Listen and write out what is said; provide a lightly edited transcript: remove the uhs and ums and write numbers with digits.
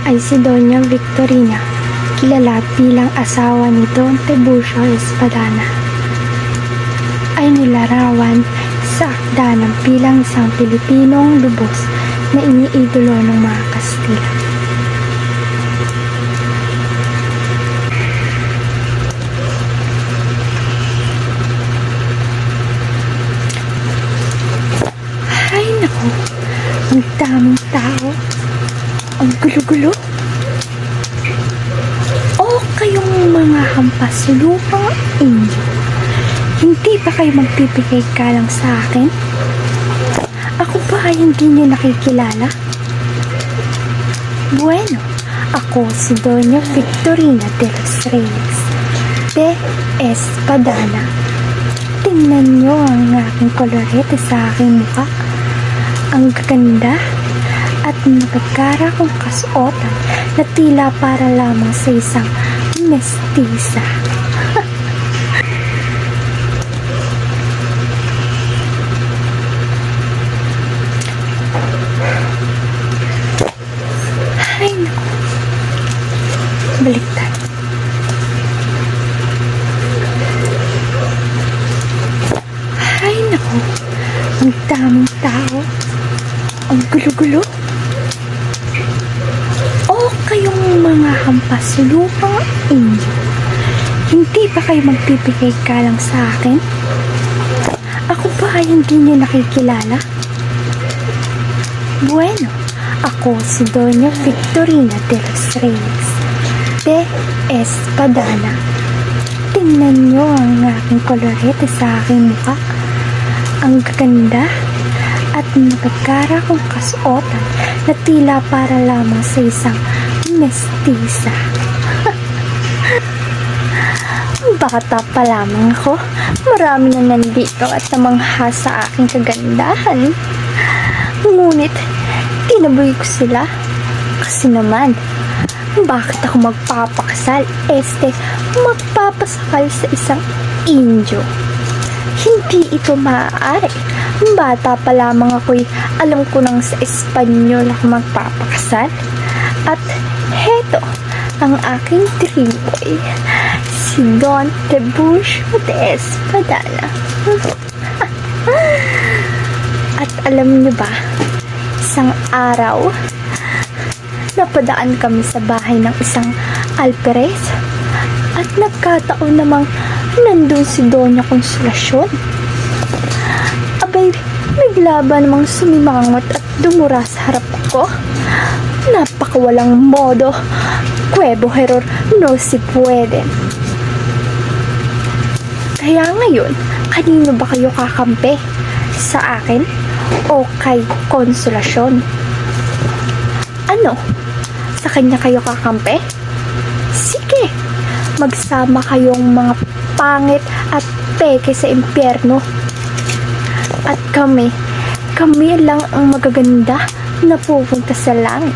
ay si Doña Victorina, kilala bilang asawa ni Don Tiburcio Espadana, ay nilarawan sa akda bilang isang Pilipinong lubos na iniidolo ng mga Kastila. Ay naku, ang daming tao, ang gulo-gulo. O kayong mga hampas lupang Indio, hindi ba kayo magpipigay ka lang sa akin? Ako ba ay hindi niyo nakikilala? Bueno, ako si Doña Victorina de los Reyes de Espadana. Tingnan niyo ang aking kolorete sa aking mukha. Ang gaganda at magagara kong kasuotan na tila para lamang sa isang mestiza. Ay naku, baliktad. Ay naku, ang daming tao, ang gulo-gulo. O kayong mga hampas lupang Indio, hindi ba kayo magpipigay ka lang sa akin? Ako ba ay hindi niyo nakikilala? Bueno, ako si Doña Victorina de los Reyes de Espadana. Tingnan niyo ang aking kolorete sa aking mukha. Ang gaganda at magagara kong kasuotan na tila para lamang sa isang mestiza. Bata pa lamang ako, marami na nandito at namangha sa aking kagandahan. Ngunit, tinaboy ko sila. Kasi naman, bakit ako magpapakasal? Magpapasakal sa isang Indio. Hindi ito maaari. Bata pa lamang ako'y alam ko nang sa Espanyol ako magpapakasal. At heto, ang aking dream boy, si Don Tiburcio de Espadana. At alam niyo ba, isang araw, napadaan kami sa bahay ng isang alperes at nagkataon namang nandun si Doña Consolacion. Abay, bigla ba namang sumimangot at dumura sa harap ko? Napakawalang modo. Cuevo error, no si puede. Kaya ngayon, kanino ba kayo kakampi? Sa akin o kay Consolacion? Ano? Sa kanya kayo kakampi? Sige, magsama kayong mga pangit at peke sa impyerno. At kami lang ang magaganda na pupunta sa langit.